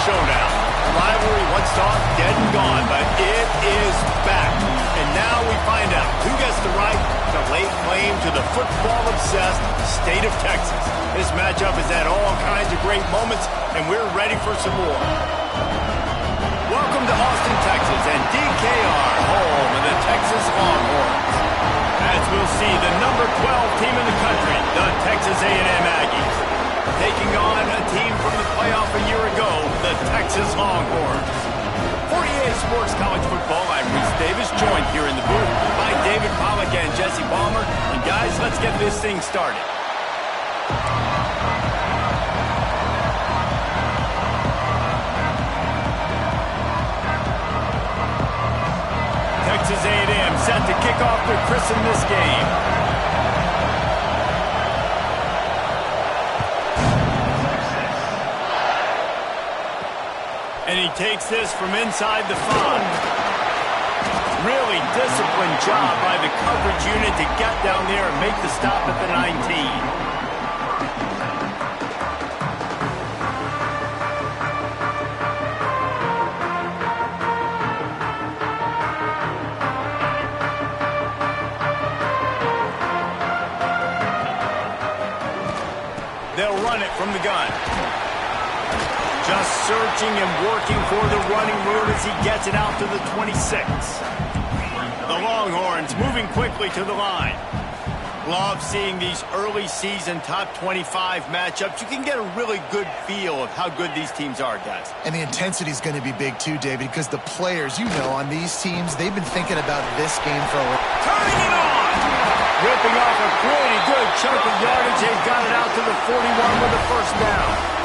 showdown. The rivalry once thought dead and gone, but it is back. And now we find out who gets the right to lay claim to the football-obsessed state of Texas. This matchup has had all kinds of great moments, and we're ready for some more. Welcome to Austin, Texas, and DKR, home of the Texas Longhorns. As we'll see, the number 12 team in the country, the Texas A&M Aggies, taking on a team from the playoff a year ago, the Texas Longhorns. 48 Sports College Football, I'm Reese Davis, joined here in the booth by David Pollack and Jesse Balmer. And guys, let's get this thing started. Texas A&M set to kick off to christen this game. And he takes this from inside the 5. Really disciplined job by the coverage unit to get down there and make the stop at the 19. They'll run it from the gun. Just searching and working for the running route as he gets it out to the 26. The Longhorns moving quickly to the line. Love seeing these early season top 25 matchups. You can get a really good feel of how good these teams are, guys. And the intensity is going to be big too, David, because the players, you know, on these teams, they've been thinking about this game for a while. Turning it on! Ripping off a pretty good chunk of yardage. They've got it out to the 41 with a first down.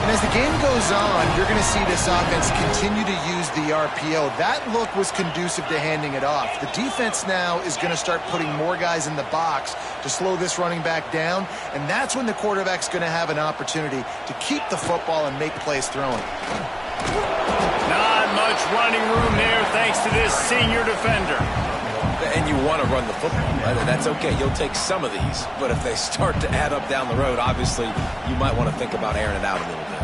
And as the game goes on, you're going to see this offense continue to use the RPO. That look was conducive to handing it off. The defense now is going to start putting more guys in the box to slow this running back down, and that's when the quarterback's going to have an opportunity to keep the football and make plays throwing. Not much running room there thanks to this senior defender. And you want to run the football, right? That's okay. You'll take some of these. But if they start to add up down the road, obviously, you might want to think about airing it out a little bit.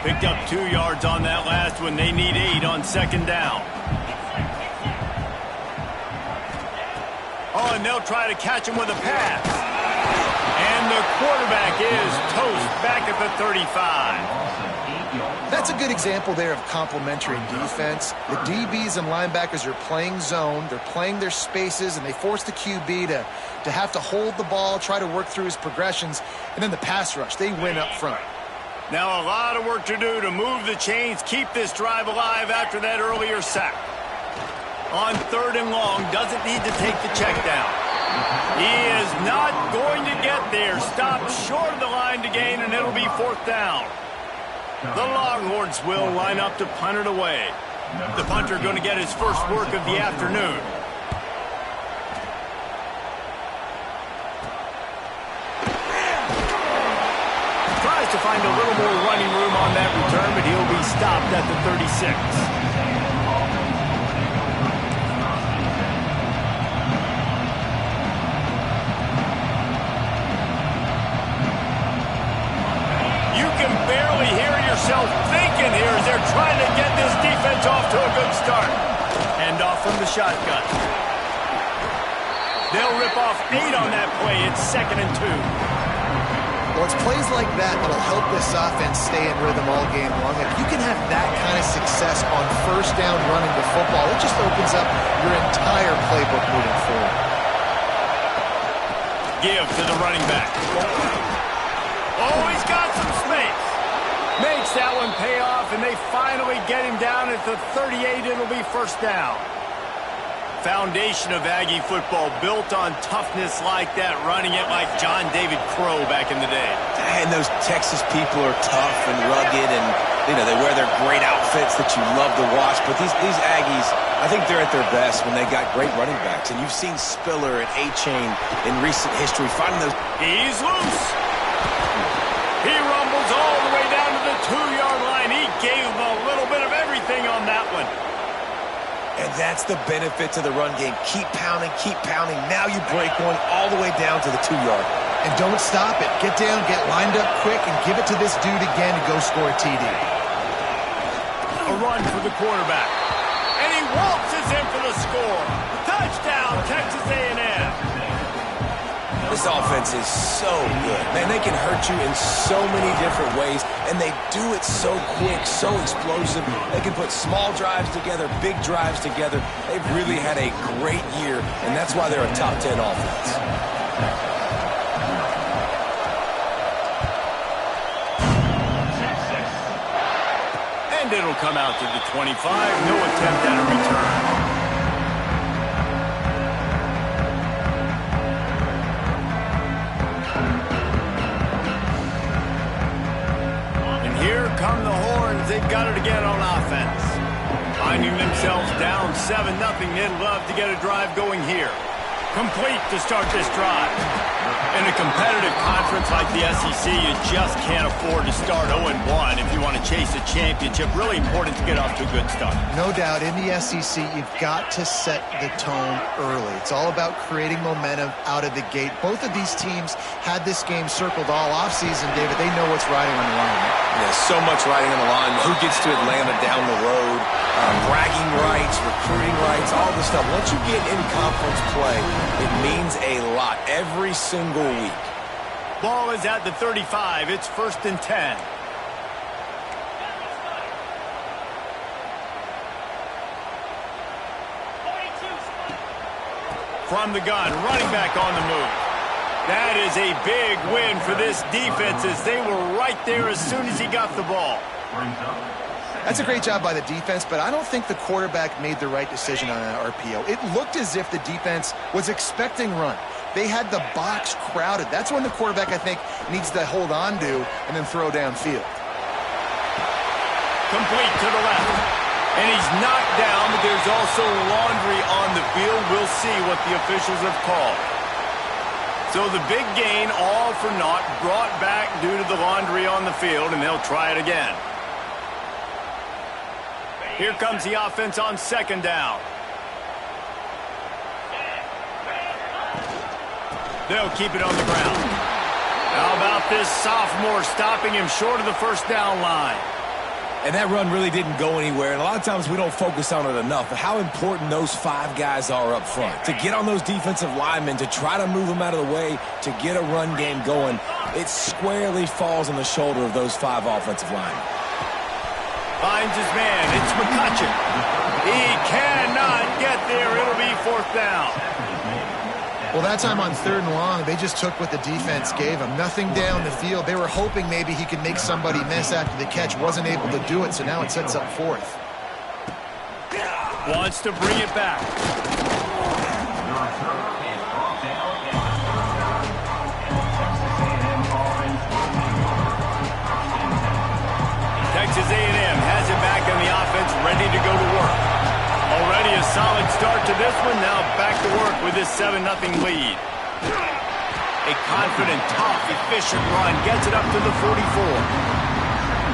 Picked up 2 yards on that last one. They need 8 on second down. Oh, and they'll try to catch him with a pass. And the quarterback is toast back at the 35. That's a good example there of complementary defense. The DBs and linebackers are playing zone. They're playing their spaces, and they force the QB to have to hold the ball, try to work through his progressions, and then the pass rush. They win up front. Now a lot of work to do to move the chains, keep this drive alive after that earlier sack. On 3rd and long, doesn't need to take the check down. He is not going to get there. Stopped short of the line to gain, and it'll be 4th down. The Longhorns will line up to punt it away. The punter going to get his first work of the afternoon. Tries to find a little more running room on that return, but he'll be stopped at the 36. Yourself thinking here as they're trying to get this defense off to a good start. Hand off from the shotgun. They'll rip off 8 on that play. It's 2nd and 2. Well, it's plays like that that'll help this offense stay in rhythm all game long. If you can have that kind of success on 1st down running the football, it just opens up your entire playbook moving forward. Give to the running back. Oh, he's got some space. Makes that one pay off, and they finally get him down at the 38. It'll be 1st down. Foundation of Aggie football built on toughness like that, running it like John David Crow back in the day. And those Texas people are tough and rugged, and you know they wear their great outfits that you love to watch. But these Aggies, I think they're at their best when they got great running backs. And you've seen Spiller and A-Chain in recent history finding those. He's loose. He rumbles all the way down to the 2-yard line. He gave him a little bit of everything on that one. And that's the benefit to the run game. Keep pounding, keep pounding. Now you break one all the way down to the 2-yard line. And don't stop it. Get down, get lined up quick, and give it to this dude again and go score a TD. A run for the quarterback. And he waltzes in for the score. Touchdown, Texas A&M. This offense is so good. Man, they can hurt you in so many different ways, and they do it so quick, so explosive. They can put small drives together, big drives together. They've really had a great year, and that's why they're a top 10 offense. And it'll come out to the 25. No attempt at a return. Here come the horns. They've got it again on offense. Finding themselves down 7-0. They'd love to get a drive going here. Complete to start this drive. In a competitive conference like the SEC, you just can't afford to start 0-1 if you want to chase a championship. Really important to get off to a good start. No doubt, in the SEC, you've got to set the tone early. It's all about creating momentum out of the gate. Both of these teams had this game circled all offseason, David. They know what's riding on the line. Yeah, so much riding on the line. Who gets to Atlanta down the road? Bragging rights, recruiting rights, all this stuff. Once you get in conference play, it means a lot every single week. Ball is at the 35. It's 1st and 10. From the gun, running back on the move. That is a big win for this defense as they were right there as soon as he got the ball. That's a great job by the defense, but I don't think the quarterback made the right decision on that RPO. It looked as if the defense was expecting run. They had the box crowded. That's when the quarterback, I think, needs to hold on to and then throw downfield. Complete to the left. And he's knocked down, but there's also laundry on the field. We'll see what the officials have called. So the big gain, all for naught, brought back due to the laundry on the field, and they'll try it again. Here comes the offense on 2nd down. They'll keep it on the ground. How about this sophomore stopping him short of the 1st down line? And that run really didn't go anywhere, and a lot of times we don't focus on it enough, but how important those 5 guys are up front. To get on those defensive linemen, to try to move them out of the way, to get a run game going, it squarely falls on the shoulder of those 5 offensive linemen. Finds his man. It's McCutcheon. He cannot get there. It'll be 4th down. Well, that time on 3rd and long, they just took what the defense gave him. Nothing down the field. They were hoping maybe he could make somebody miss after the catch. Wasn't able to do it, so now it sets up 4th. Wants to bring it back. Texas A&M has it back on the offense, ready to go to work. Already a solid start to this one. Now back to work with this 7-0 lead. A confident, tough, efficient run gets it up to the 44.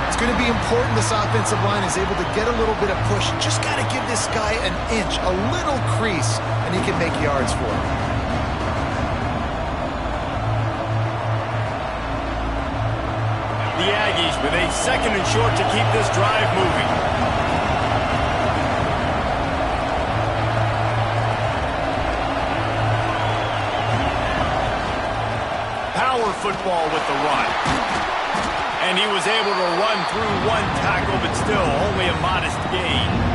It's going to be important this offensive line is able to get a little bit of push. Just got to give this guy an inch, a little crease, and he can make yards for it. The Aggies with a 2nd and short to keep this drive moving. Power football with the run. And he was able to run through 1 tackle, but still only a modest gain.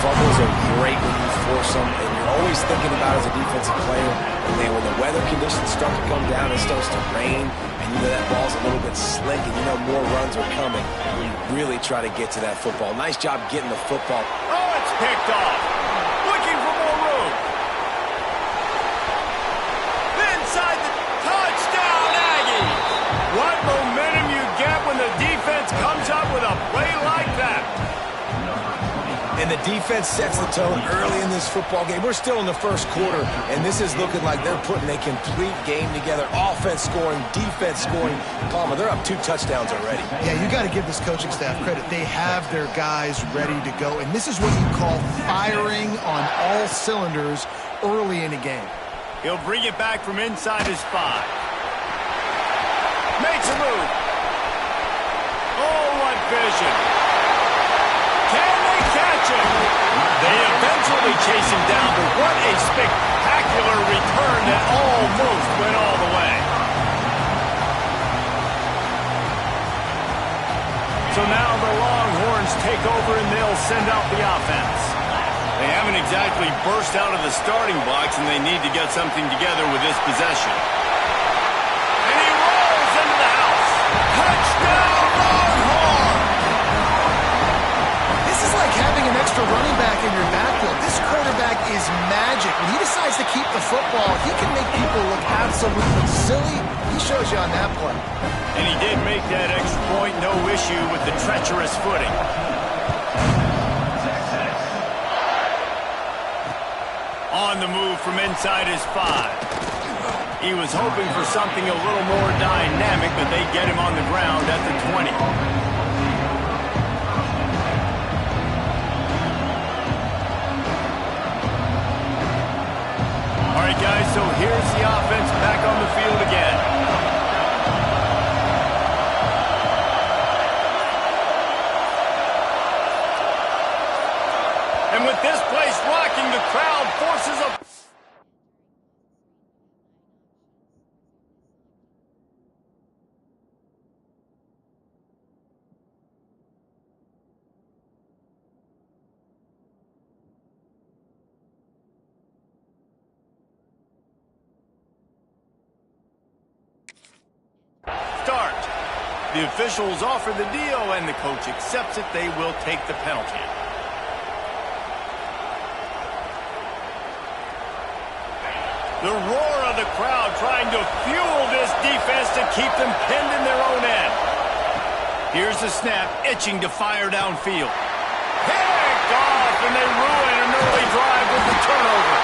Fumbles are great when you force them, and you're always thinking about as a defensive player, and then when the weather conditions start to come down, it starts to rain, and you know that ball's a little bit slick, and you know more runs are coming. You really try to get to that football. Nice job getting the football. Oh, it's picked off. Looking for more room. And the defense sets the tone early in this football game. We're still in the first quarter, and this is looking like they're putting a complete game together. Offense scoring, defense scoring. Palmer, they're up 2 touchdowns already. Yeah, you got to give this coaching staff credit. They have their guys ready to go, and this is what you call firing on all cylinders early in a game. He'll bring it back from inside his 5. Makes a move. Oh, what vision. Can they catch him? They eventually chase him down, but what a spectacular return that almost went all the way. So now the Longhorns take over and they'll send out the offense. They haven't exactly burst out of the starting blocks, and they need to get something together with this possession. And he rolls into the house. Touchdown, Longhorns! This is like having an extra running back in your backfield. This quarterback is magic. When he decides to keep the football, he can make people look absolutely silly. He shows you on that play. And he did make that extra point, no issue with the treacherous footing. On the move from inside his 5. He was hoping for something a little more dynamic, but they get him on the ground at the 20. All right, guys, so here's the offense back on the field again. And with this place rocking, the crowd forces a... Start. The officials offer the deal, and the coach accepts it. They will take the penalty. The roar of the crowd trying to fuel this defense to keep them pinned in their own end. Here's the snap, itching to fire downfield. Picked off, and they ruin an early drive with the turnover.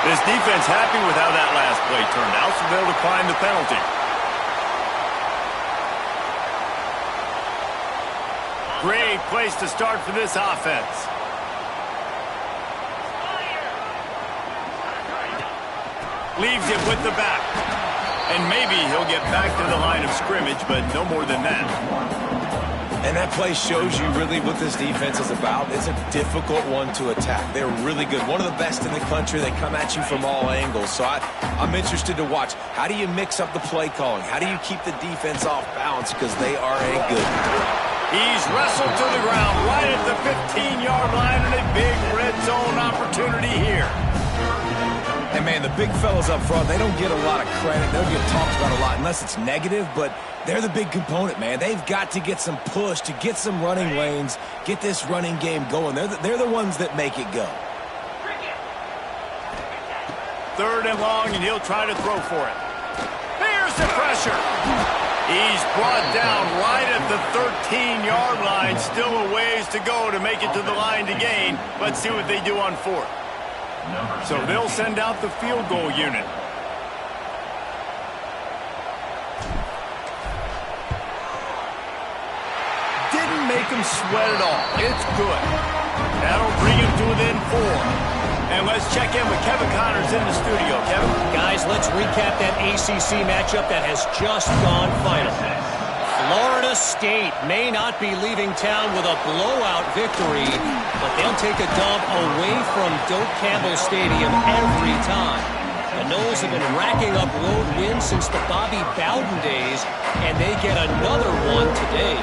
This defense happy with how that last play turned out, so they'll decline the penalty. Great place to start for this offense. Leaves it with the back. And maybe he'll get back to the line of scrimmage, but no more than that. And that play shows you really what this defense is about. It's a difficult one to attack. They're really good. One of the best in the country. They come at you from all angles. So I'm interested to watch. How do you mix up the play calling? How do you keep the defense off balance? Because they are a good. He's wrestled to the ground right at the 15-yard line, and a big red zone opportunity here. And, man, the big fellas up front, they don't get a lot of credit. They don't get talked about a lot unless it's negative, but they're the big component, man. They've got to get some push, to get some running lanes, get this running game going. They're the ones that make it go. 3rd and long, and he'll try to throw for it. There's the pressure. He's brought down right at the 13-yard line. Still a ways to go to make it to the line to gain. Let's see what they do on 4th. So they'll send out the field goal unit. Didn't make him sweat at all. It's good. That'll bring him to within 4. And let's check in with Kevin Connors in the studio. Kevin? Guys, let's recap that ACC matchup that has just gone final. Florida State may not be leaving town with a blowout victory, but they'll take a dub away from Doak Campbell Stadium every time. The Noles have been racking up road wins since the Bobby Bowden days, and they get another one today.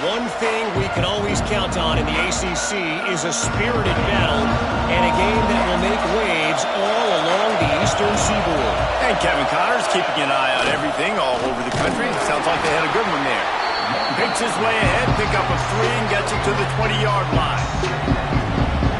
One thing we can always count on in the ACC is a spirited battle and a game that will make waves all along the Eastern Seaboard. And Kevin Connors keeping an eye on everything all over the country. Sounds like they had a good one there. Picks his way ahead, pick up a 3, and gets it to the 20-yard line.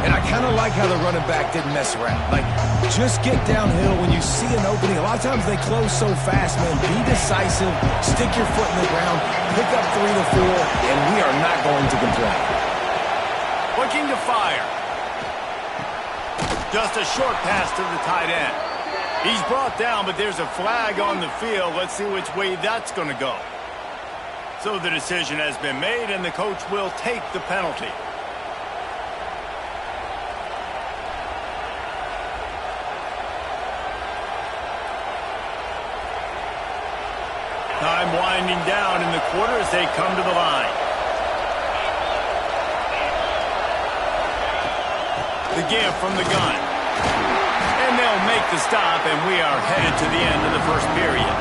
And I kind of like how the running back didn't mess around. Like, just get downhill when you see an opening. A lot of times they close so fast, man. Be decisive, stick your foot in the ground, pick up 3 to 4, and we are not going nothing to complain. Looking to fire. Just a short pass to the tight end. He's brought down, but there's a flag on the field. Let's see which way that's going to go. So the decision has been made, and the coach will take the penalty. Time winding down in the quarter as they come to the line. The give from the gun. And they'll make the stop, and we are headed to the end of the first period.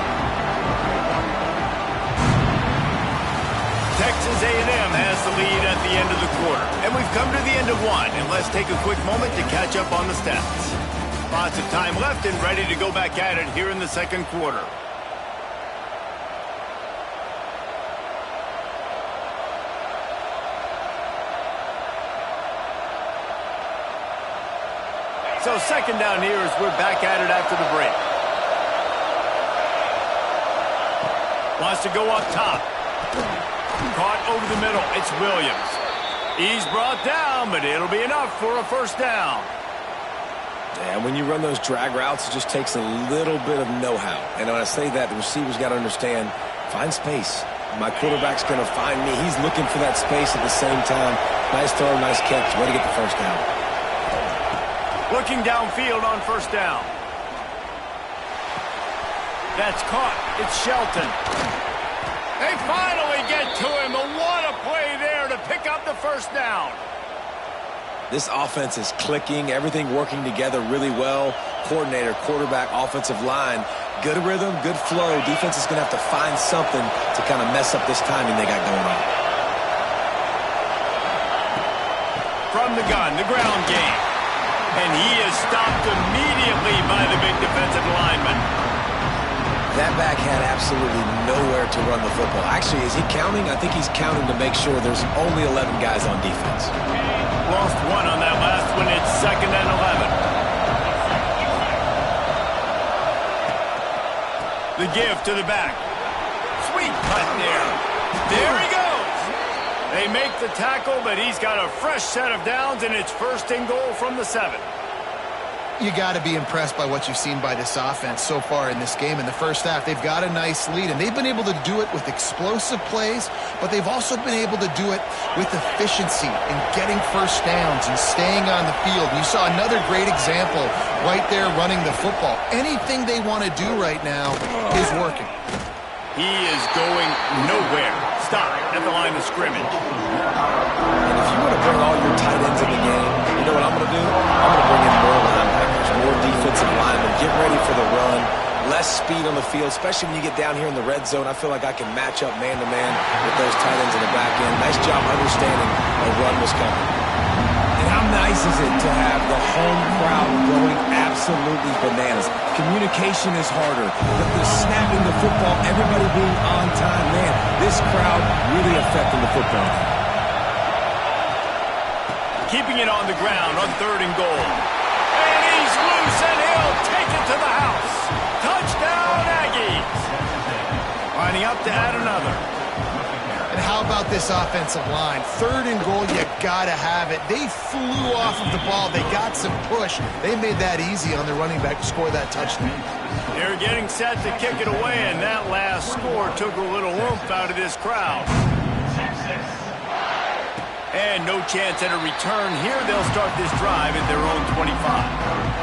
Texas A&M has the lead at the end of the quarter. And we've come to the end of one, and let's take a quick moment to catch up on the stats. Lots of time left and ready to go back at it here in the second quarter. So second down here as we're back at it after the break. Wants to go up top. Caught over the middle. It's Williams. He's brought down, but it'll be enough for a first down. And when you run those drag routes, it just takes a little bit of know-how. And when I say that, the receiver's got to understand, find space. My quarterback's going to find me. He's looking for that space at the same time. Nice throw, nice catch. Way to get the first down. Looking downfield on first down. That's caught. It's Shelton. They finally get to him. But what a play there to pick up the first down. This offense is clicking. Everything working together really well. Coordinator, quarterback, offensive line. Good rhythm, good flow. Defense is going to have to find something to kind of mess up this timing they got going on. From the gun, the ground game. And he is stopped immediately by the big defensive lineman. That back had absolutely nowhere to run the football. Actually, is he counting? I think he's counting to make sure there's only 11 guys on defense. Lost one on that last one. It's second and 11. The give to the back. Sweet cut there. There he goes. They make the tackle, but he's got a fresh set of downs, and it's first and goal from the 7. You got to be impressed by what you've seen by this offense so far in this game. In the first half, they've got a nice lead, and they've been able to do it with explosive plays, but they've also been able to do it with efficiency and getting first downs and staying on the field. You saw another great example right there running the football. Anything they want to do right now is working. He is going nowhere. Stop at the line of scrimmage. And if you want to bring all your tight ends in the game, you know what I'm going to do? I'm going to bring in more linebackers, more defensive linemen, get ready for the run, less speed on the field, especially when you get down here in the red zone. I feel like I can match up man-to-man with those tight ends in the back end. Nice job understanding a run was coming. And how nice is it to have the home crowd going absolutely bananas? Communication is harder. The snapping the football, everybody being on time. Man, this crowd really affecting the football. Keeping it on the ground on third and goal. And he's loose, and he'll take it to the house. Touchdown, Aggies. Lining up to add another. And how about this offensive line? Third and goal, you got to have it. They flew off of the ball. They got some push. They made that easy on the running back to score that touchdown. They're getting set to kick it away, and that last score took a little oomph out of this crowd. And no chance at a return here. They'll start this drive at their own 25.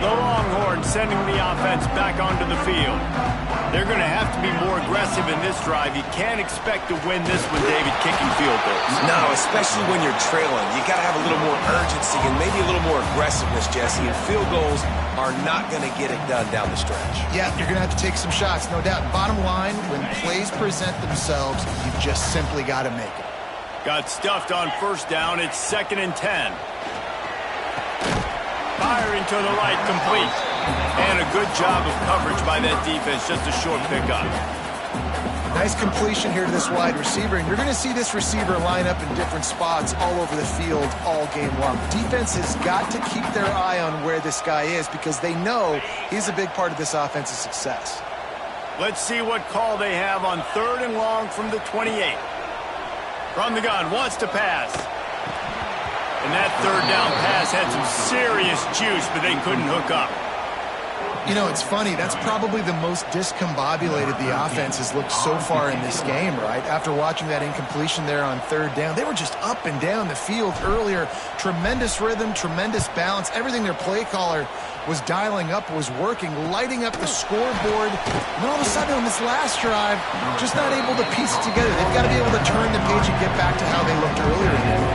The Longhorns sending the offense back onto the field. They're going to have to be more aggressive in this drive. You can't expect to win this one, David, kicking field goals. No, especially when you're trailing. You got to have a little more urgency and maybe a little more aggressiveness, Jesse. And field goals are not going to get it done down the stretch. Yeah, you're going to have to take some shots, no doubt. Bottom line, when plays present themselves, you just simply got to make it. Got stuffed on first down. It's second and 10. Firing to the right, complete. And a good job of coverage by that defense, just a short pickup. Nice completion here to this wide receiver, and you're going to see this receiver line up in different spots all over the field all game long. Defense has got to keep their eye on where this guy is because they know he's a big part of this offense's success. Let's see what call they have on 3rd and long from the 28. From the gun, wants to pass. And that 3rd down pass had some serious juice, but they couldn't hook up. You know, it's funny. That's probably the most discombobulated the offense has looked so far in this game, right? After watching that incompletion there on 3rd down, they were just up and down the field earlier. Tremendous rhythm, tremendous balance. Everything their play caller was dialing up was working, lighting up the scoreboard. And all of a sudden on this last drive, just not able to piece it together. They've got to be able to turn the page and get back to how they looked earlier in the game.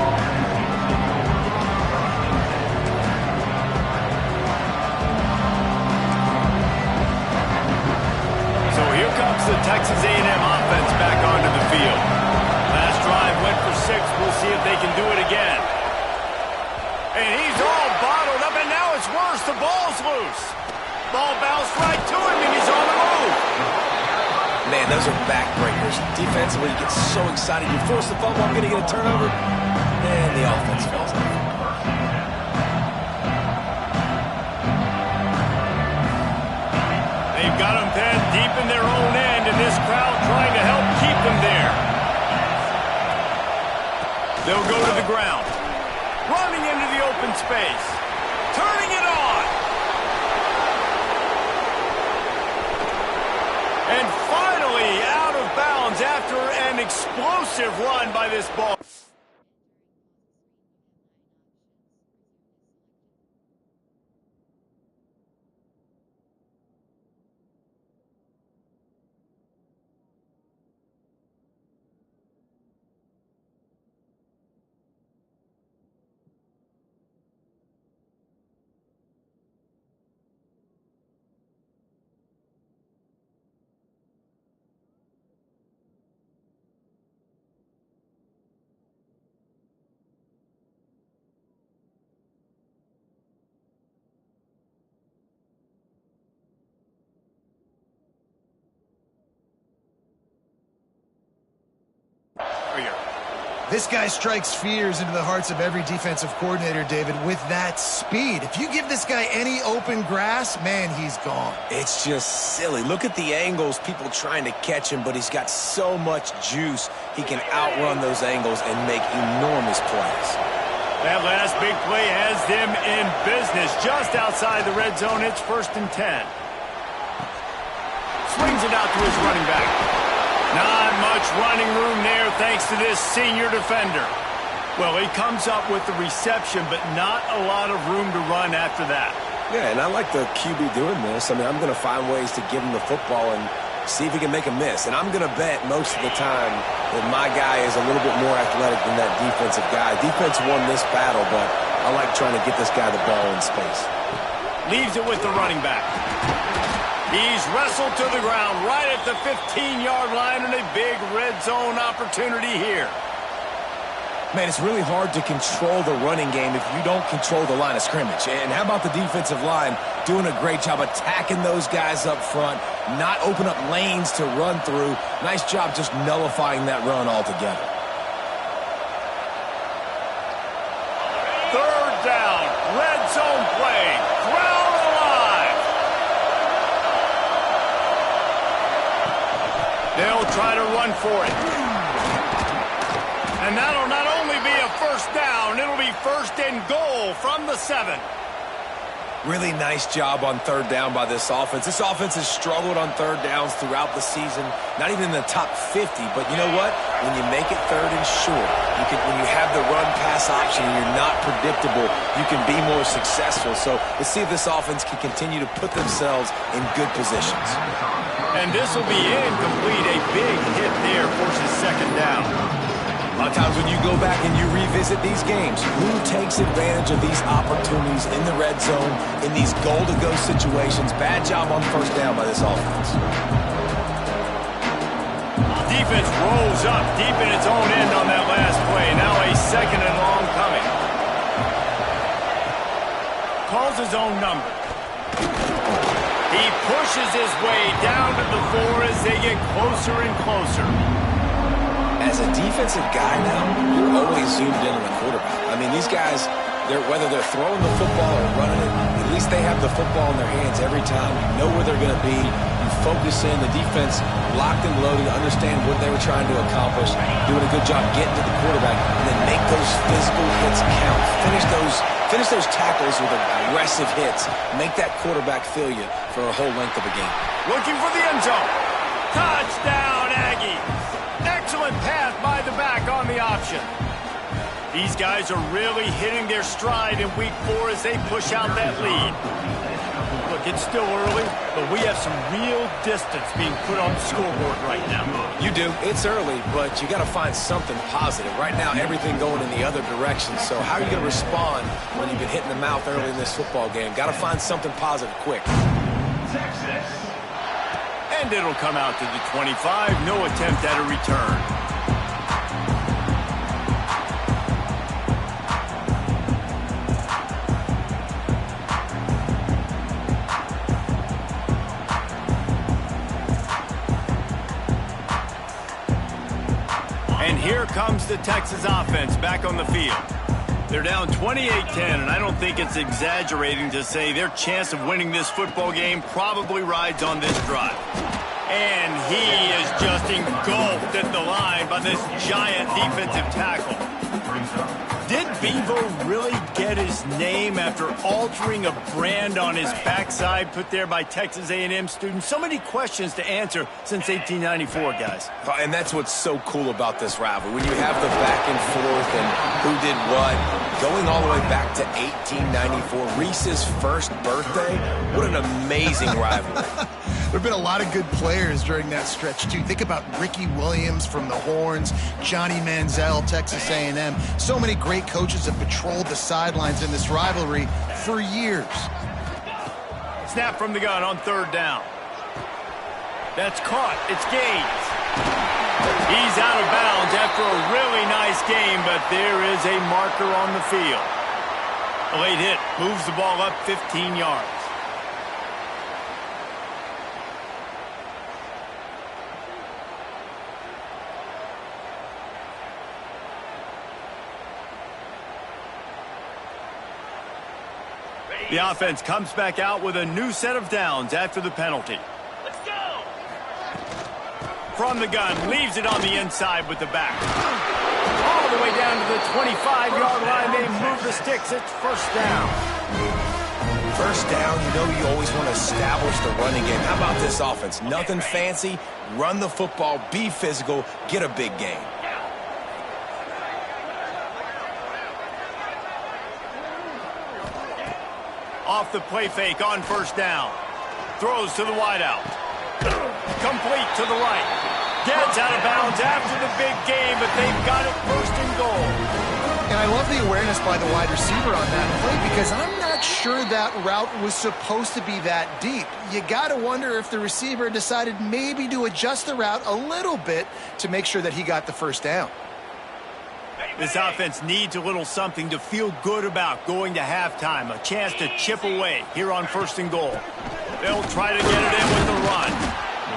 The Texas A&M offense back onto the field. Last drive went for 6. We'll see if they can do it again. And he's all bottled up, and now it's worse. The ball's loose. Ball bounced right to him, and he's on the move. Man, those are backbreakers. Defensively, you get so excited. You force the fumble, I'm going to get a turnover, and the offense falls down. They've got them pinned deep in their own end, and this crowd trying to help keep them there. They'll go to the ground. Running into the open space. Turning it on. And finally out of bounds after an explosive run by this ball. This guy strikes fears into the hearts of every defensive coordinator, David, with that speed. If you give this guy any open grass, man, he's gone. It's just silly. Look at the angles, people trying to catch him, but he's got so much juice. He can outrun those angles and make enormous plays. That last big play has them in business. Just outside the red zone, it's 1st and 10. Swings it out to his running back. Not much running room there thanks to this senior defender. Well, he comes up with the reception, but not a lot of room to run after that. Yeah, and I like the QB doing this. I mean, I'm going to find ways to give him the football and see if he can make a miss. And I'm going to bet most of the time that my guy is a little bit more athletic than that defensive guy. Defense won this battle, but I like trying to get this guy the ball in space. Leaves it with the running back. He's wrestled to the ground right at the 15-yard line, and a big red zone opportunity here. Man, it's really hard to control the running game if you don't control the line of scrimmage. And how about the defensive line doing a great job attacking those guys up front, not open up lanes to run through. Nice job just nullifying that run altogether. 3rd down, red zone play, ground alive. They'll try to run for it. And that'll not only be a 1st down, it'll be 1st and goal from the 7. Really nice job on 3rd down by this offense. This offense has struggled on 3rd downs throughout the season, not even in the top 50. But you know what? When you make it 3rd and short, when you have the run-pass option and you're not predictable, you can be more successful. So let's see if this offense can continue to put themselves in good positions. And this will be incomplete. A big hit there forces 2nd down. A lot of times when you go back and you revisit these games, who takes advantage of these opportunities in the red zone, in these goal-to-go situations? Bad job on 1st down by this offense. Defense rolls up deep in its own end on that last play. Now a 2nd and long coming. Calls his own number. He pushes his way down to the 4 as they get closer and closer. As a defensive guy now, you're always zoomed in on the quarterback. I mean, these guys, whether they're throwing the football or running it, at least they have the football in their hands every time. You know where they're going to be. You focus in. The defense locked and loaded, understand what they were trying to accomplish, doing a good job getting to the quarterback, and then make those physical hits count. Finish those tackles with aggressive hits. Make that quarterback feel you for a whole length of a game. Looking for the end zone. Touchdown, Aggies. Excellent pass by the back on the option. These guys are really hitting their stride in week 4 as they push out that lead. Look, it's still early, but we have some real distance being put on the scoreboard right now. You do. It's early, but you got to find something positive. Right now, everything going in the other direction. So how are you going to respond when you've been hit in the mouth early in this football game? Got to find something positive quick. And it'll come out to the 25. No attempt at a return. And here comes the Texas offense back on the field. They're down 28-10, and I don't think it's exaggerating to say their chance of winning this football game probably rides on this drive. And he is just engulfed at the line by this giant defensive tackle. Did Bevo really get his name after altering a brand on his backside put there by Texas A&M students? So many questions to answer since 1894, guys. And that's what's so cool about this rivalry. When you have the back and forth and who did what, going all the way back to 1894, Reese's first birthday, what an amazing rivalry. There have been a lot of good players during that stretch, too. Think about Ricky Williams from the Horns, Johnny Manziel, Texas A&M. So many great coaches have patrolled the sidelines in this rivalry for years. Snap from the gun on 3rd down. That's caught. It's Gaines. He's out of bounds after a really nice game, but there is a marker on the field. A late hit moves the ball up 15 yards. The offense comes back out with a new set of downs after the penalty. Let's go! From the gun, leaves it on the inside with the back. All the way down to the 25-yard line. They move the sticks. It's 1st down. First down, you know you always want to establish the running game. How about this offense? Nothing fancy. Run the football, be physical, get a big gain. Off the play fake on 1st down. Throws to the wideout. Complete to the right. Gets out of bounds after the big game, but they've got it 1st and goal. And I love the awareness by the wide receiver on that play because I'm not sure that route was supposed to be that deep. You got to wonder if the receiver decided maybe to adjust the route a little bit to make sure that he got the 1st down. This offense needs a little something to feel good about going to halftime. A chance to chip away here on 1st and goal. They'll try to get it in with the run.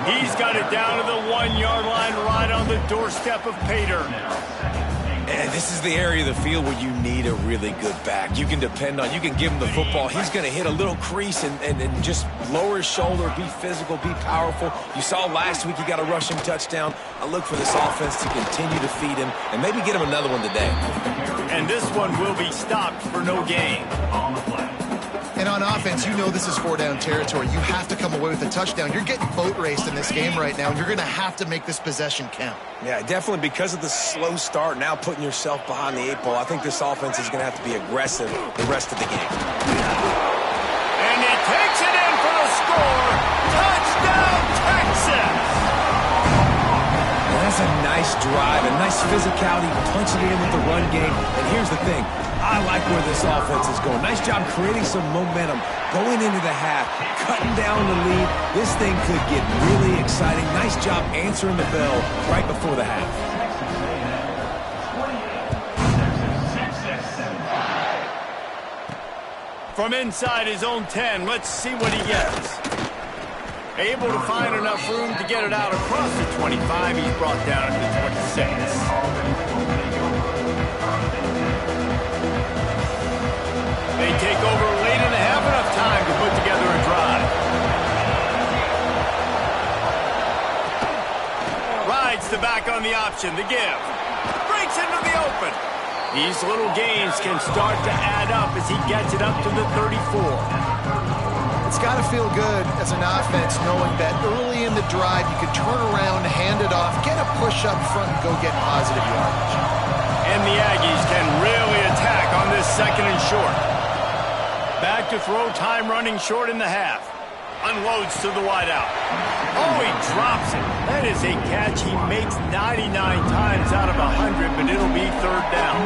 He's got it down to the 1-yard line right on the doorstep of Pater. And this is the area of the field where you need a really good back. You can depend on, you can give him the football. He's going to hit a little crease and just lower his shoulder, be physical, be powerful. You saw last week he got a rushing touchdown. I look for this offense to continue to feed him and maybe get him another one today. And this one will be stopped for no gain. And on offense, you know this is 4-down territory. You have to come away with a touchdown. You're getting boat raced in this game right now, and you're going to have to make this possession count. Yeah, definitely because of the slow start, now putting yourself behind the 8 ball. I think this offense is going to have to be aggressive the rest of the game. And he takes it in for the score. Touchdown, Texas! And that's a nice drive, a nice physicality, punching it in with the run game. And here's the thing. I like where this offense is going. Nice job creating some momentum, going into the half, cutting down the lead. This thing could get really exciting. Nice job answering the bell right before the half. From inside his own 10, let's see what he gets. Able to find enough room to get it out across the 25. He's brought down to the 26. They take over late and have enough time to put together a drive. Rides the back on the option, the give. Breaks into the open. These little gains can start to add up as he gets it up to the 34. It's got to feel good as an offense knowing that early in the drive you could turn around, hand it off, get a push up front, and go get positive yardage. And the Aggies can really attack on this 2nd and short. Back to throw, time running short in the half. Unloads to the wideout. Oh, he drops it. That is a catch he makes 99 times out of 100, but it'll be 3rd down.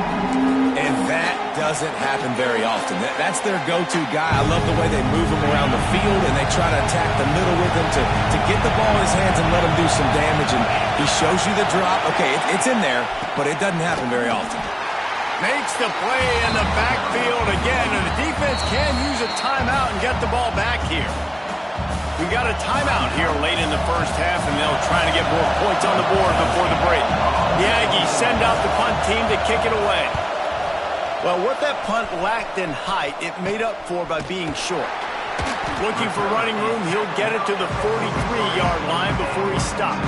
And that doesn't happen very often. That's their go-to guy. I love the way they move him around the field, and they try to attack the middle with him to get the ball in his hands and let him do some damage. And he shows you the drop. Okay, it's in there, but it doesn't happen very often. Makes the play in the backfield again, and the defense can use a timeout and get the ball back here. We got a timeout here late in the first half, and they'll try to get more points on the board before the break. The Aggies send out the punt team to kick it away. Well, what that punt lacked in height, it made up for by being short. Looking for running room, he'll get it to the 43-yard line before he stops.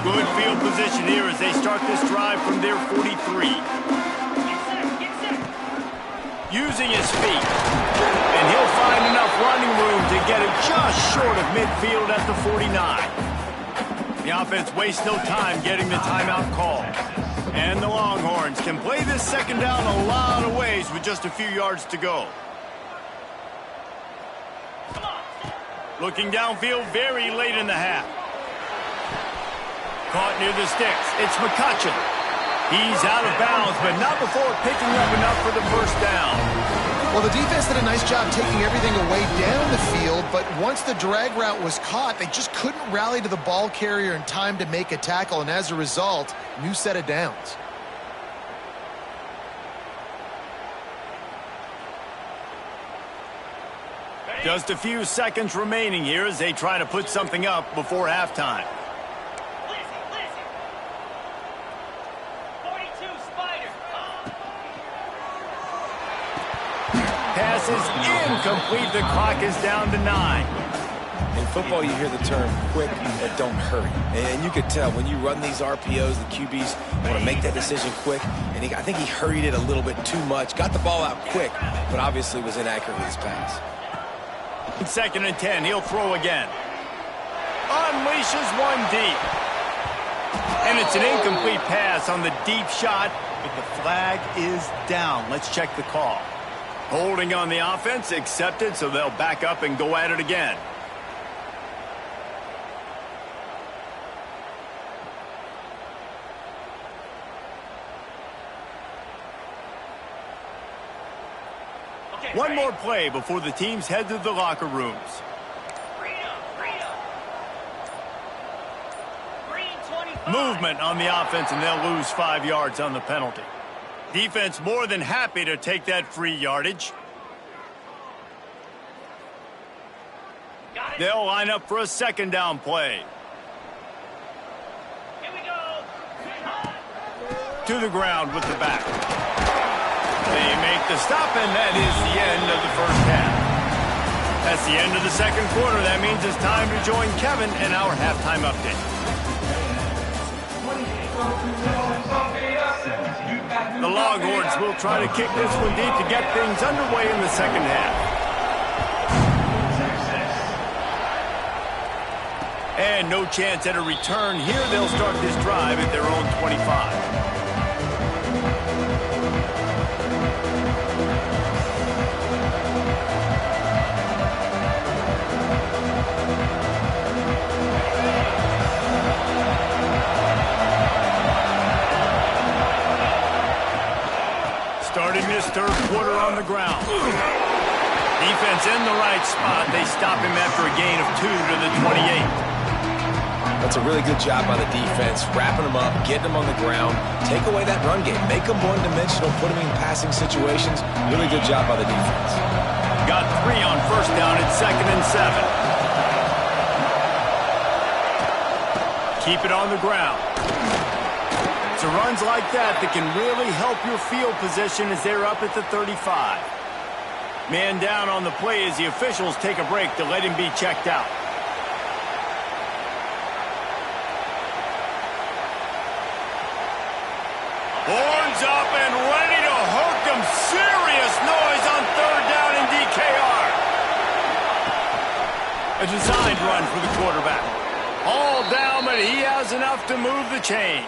Good field position here as they start this drive from their 43. Using his feet. And he'll find enough running room to get it just short of midfield at the 49. The offense wastes no time getting the timeout call. And the Longhorns can play this 2nd down a lot of ways with just a few yards to go. Looking downfield very late in the half. Caught near the sticks. It's McCutcheon. He's out of bounds, but not before picking up enough for the 1st down. Well, the defense did a nice job taking everything away down the field, but once the drag route was caught, they just couldn't rally to the ball carrier in time to make a tackle, and as a result, new set of downs. Just a few seconds remaining here as they try to put something up before halftime. Pass is incomplete. The clock is down to 9. In football, you hear the term quick but don't hurry. And you could tell when you run these RPOs, the QBs want to make that decision quick. And I think he hurried it a little bit too much. Got the ball out quick, but obviously was inaccurate with his pass. 2nd and 10. He'll throw again. Unleashes one deep. And it's an incomplete pass on the deep shot, but the flag is down. Let's check the call. Holding on the offense, accepted, so they'll back up and go at it again. One more play before the teams head to the locker rooms. Movement on the offense, and they'll lose 5 yards on the penalty. Defense more than happy to take that free yardage. They'll line up for a 2nd down play. Here we go. To the ground with the back. They make the stop, and that is the end of the first half. That's the end of the 2nd quarter. That means it's time to join Kevin in our halftime update. The Longhorns will try to kick this one deep to get things underway in the 2nd half. And no chance at a return here. They'll start this drive at their own 25. Starting this 3rd quarter on the ground. Defense in the right spot. They stop him after a gain of 2 to the 28. That's a really good job by the defense, wrapping them up, getting them on the ground, take away that run game, make them one-dimensional, put them in passing situations. Really good job by the defense. Got 3 on first down at 2nd and 7. Keep it on the ground. It's runs like that that can really help your field position as they're up at the 35. Man down on the play as the officials take a break to let him be checked out. Horns up and ready to hook them. Serious noise on 3rd down in DKR. A designed run for the quarterback. All down, but he has enough to move the chains.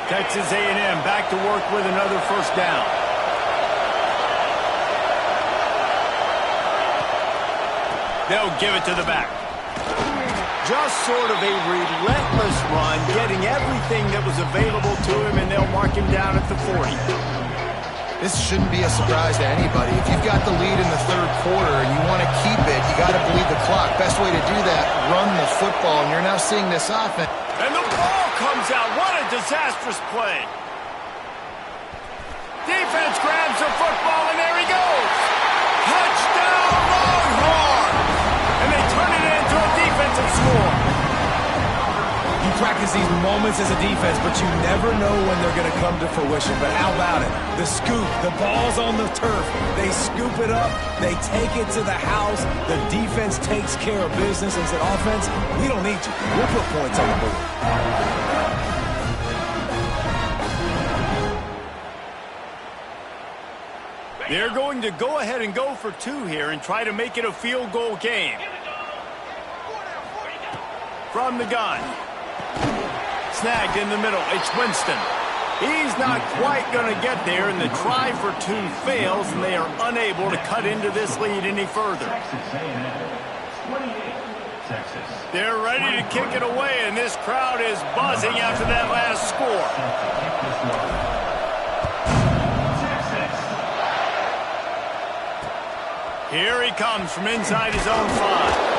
Texas A&M back to work with another first down. They'll give it to the back. Just sort of a relentless run, getting everything that was available to him, and they'll mark him down at the 40. This shouldn't be a surprise to anybody. If you've got the lead in the 3rd quarter and you want to keep it, you got to bleed the clock. Best way to do that, run the football, and you're now seeing this offense. And the ball comes out. What a disastrous play. Defense grabs the football, and there he goes. Touchdown, Longhorn! And they turn it into a defensive score. You practice these moments as a defense, but you never know when they're going to come to fruition. But how about it? The scoop, the ball's on the turf. They scoop it up. They take it to the house. The defense takes care of business and said, offense, we don't need you. We'll put points on the board. They're going to go ahead and go for 2 here and try to make it a field goal game. From the gun. Snagged in the middle. It's Winston. He's not quite going to get there, and the try for 2 fails, and they are unable to cut into this lead any further. They're ready to kick it away, and this crowd is buzzing after that last score. Here he comes from inside his own 5.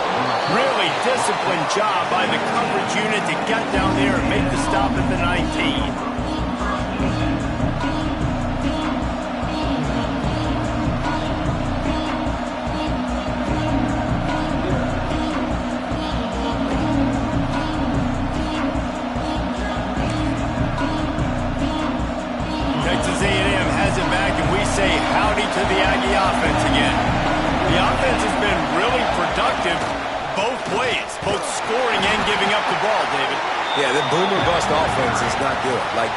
Really disciplined job by the coverage unit to get down there and make the stop at the 19. Texas A&M has it back, and we say howdy to the Aggie offense again. The offense has been really productive both ways, both scoring and giving up the ball, David. Yeah, the boom or bust offense is not good. Like,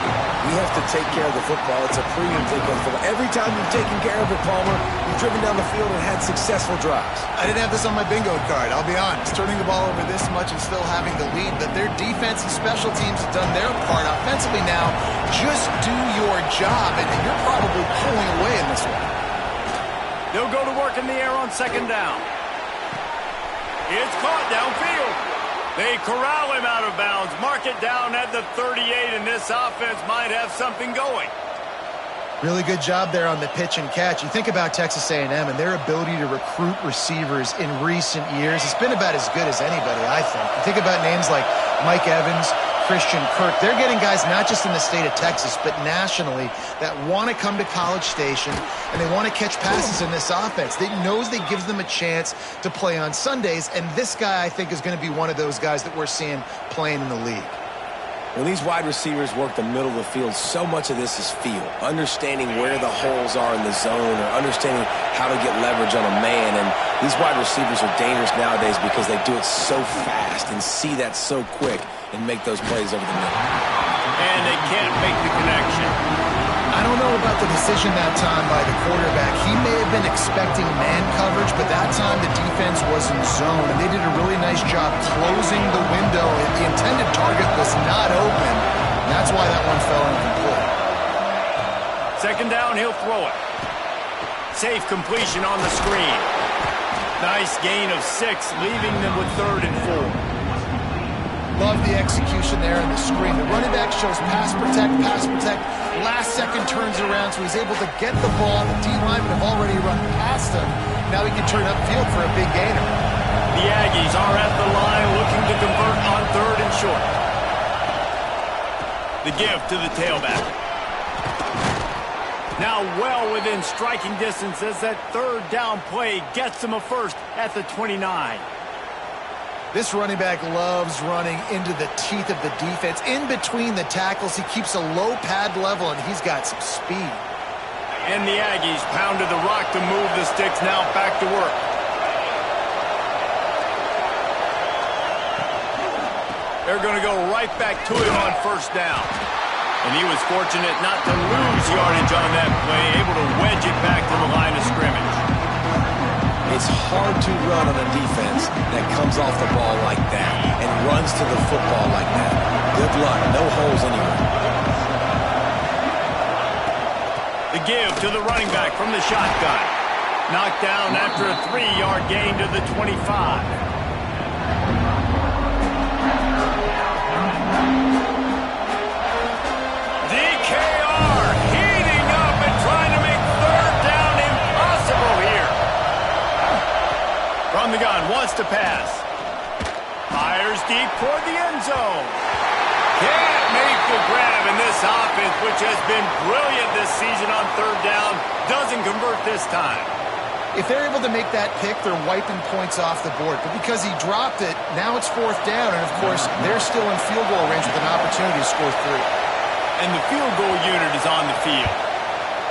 we have to take care of the football. It's a premium take on the football. Every time you've taken care of it, Palmer, you've driven down the field and had successful drives. I didn't have this on my bingo card, I'll be honest. Turning the ball over this much and still having the lead, but their defense and special teams have done their part. Offensively now, just do your job, and you're probably pulling away in this one. They'll go to work in the air on 2nd down. It's caught downfield. They corral him out of bounds, mark it down at the 38, and this offense might have something going. Really good job there on the pitch and catch. You think about Texas A&M and their ability to recruit receivers in recent years. It's been about as good as anybody, I think. You think about names like Mike Evans, Christian Kirk. They're getting guys not just in the state of Texas, but nationally that want to come to College Station and they want to catch passes in this offense. They knows they gives them a chance to play on Sundays, and this guy, I think, is going to be one of those guys that we're seeing playing in the league. When these wide receivers work the middle of the field, so much of this is feel. Understanding where the holes are in the zone or understanding how to get leverage on a man. And these wide receivers are dangerous nowadays because they do it so fast and see that so quick and make those plays over the middle. And they can't make the connection. I don't know about the decision that time by the quarterback. He may have been expecting man coverage, but that time the defense was in zone, and they did a really nice job closing the window. The intended target was not open, and that's why that one fell incomplete. 2nd down, he'll throw it. Safe completion on the screen. Nice gain of 6, leaving them with 3rd and 4. Love the execution there in the screen. The running back shows pass protect, last second turns around, so he's able to get the ball. The D-linemen have already run past him. Now he can turn upfield for a big gainer. The Aggies are at the line looking to convert on 3rd and short. The give to the tailback. Now well within striking distance as that 3rd down play gets him a first at the 29. This running back loves running into the teeth of the defense. In between the tackles, he keeps a low pad level, and he's got some speed. And the Aggies pounded the rock to move the sticks. Now back to work. They're going to go right back to him on 1st down. And he was fortunate not to lose yardage on that play, able to wedge it back to the line of scrimmage. It's hard to run on a defense that comes off the ball like that and runs to the football like that. Good luck. No holes anywhere. The give to the running back from the shotgun. Knocked down after a 3-yard gain to the 25. From the gun, wants to pass. Fires deep toward the end zone. Can't make the grab, in this offense, which has been brilliant this season on 3rd down, doesn't convert this time. If they're able to make that pick, they're wiping points off the board. But because he dropped it, now it's 4th down, and of course, they're still in field goal range with an opportunity to score 3. And the field goal unit is on the field.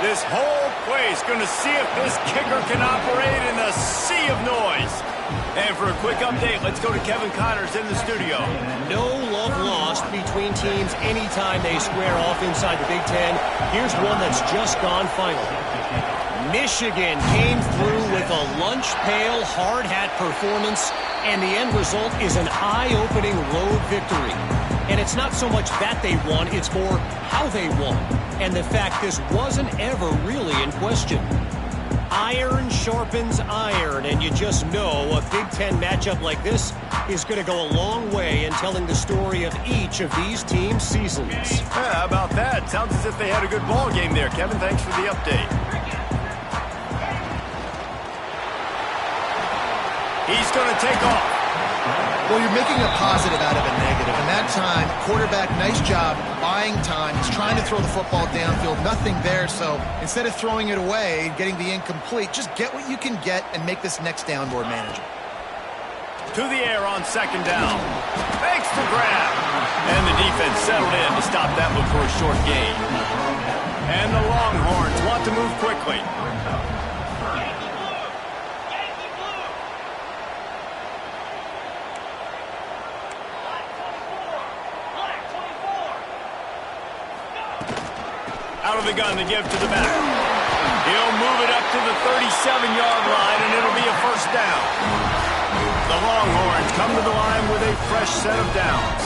This whole place going to see if this kicker can operate in a sea of noise. And for a quick update, let's go to Kevin Connors in the studio. No love lost between teams anytime they square off inside the Big Ten. Here's one that's just gone final. Michigan came through with a lunch pail hard hat performance, and the end result is an eye-opening road victory. And it's not so much that they won, it's more how they won. And the fact this wasn't ever really in question. Iron sharpens iron, and you just know a Big Ten matchup like this is going to go a long way in telling the story of each of these teams' seasons. Yeah, how about that? Sounds as if they had a good ball game there. Kevin, thanks for the update. He's going to take off. Well, you're making a positive out of a negative. And that time, quarterback, nice job buying time. He's trying to throw the football downfield. Nothing there. So instead of throwing it away, getting the incomplete, just get what you can get and make this next down more manageable. To the air on 2nd down. Makes the grab. And the defense settled in to stop that one for a short gain. And the Longhorns want to move quickly. Out of the gun, the give to the back. He'll move it up to the 37-yard line, and it'll be a 1st down. The Longhorns come to the line with a fresh set of downs.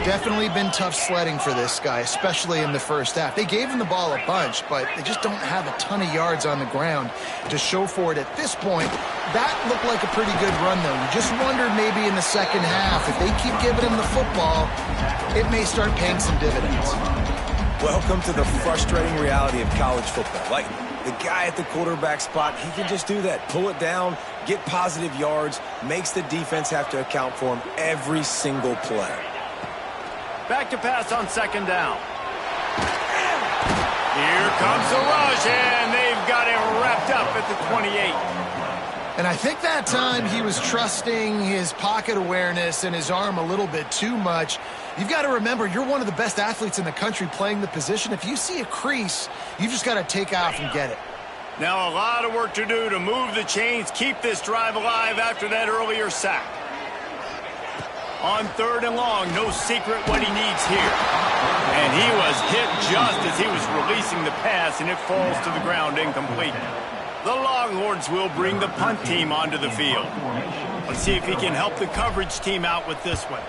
Definitely been tough sledding for this guy, especially in the 1st half. They gave him the ball a bunch, but they just don't have a ton of yards on the ground to show for it at this point. That looked like a pretty good run, though. You just wondered maybe in the 2nd half, if they keep giving him the football, it may start paying some dividends. Welcome to the frustrating reality of college football. Like, the guy at the quarterback spot, he can just do that. Pull it down, get positive yards, makes the defense have to account for him every single play. Back to pass on 2nd down. Here comes the rush, and they've got it wrapped up at the 28. And I think that time he was trusting his pocket awareness and his arm a little bit too much. You've got to remember, you're one of the best athletes in the country playing the position. If you see a crease, you've just got to take off and get it. Now a lot of work to do to move the chains, keep this drive alive after that earlier sack. On 3rd and long, no secret what he needs here. And he was hit just as he was releasing the pass, and it falls to the ground incomplete. The Longhorns will bring the punt team onto the field. Let's see if he can help the coverage team out with this one.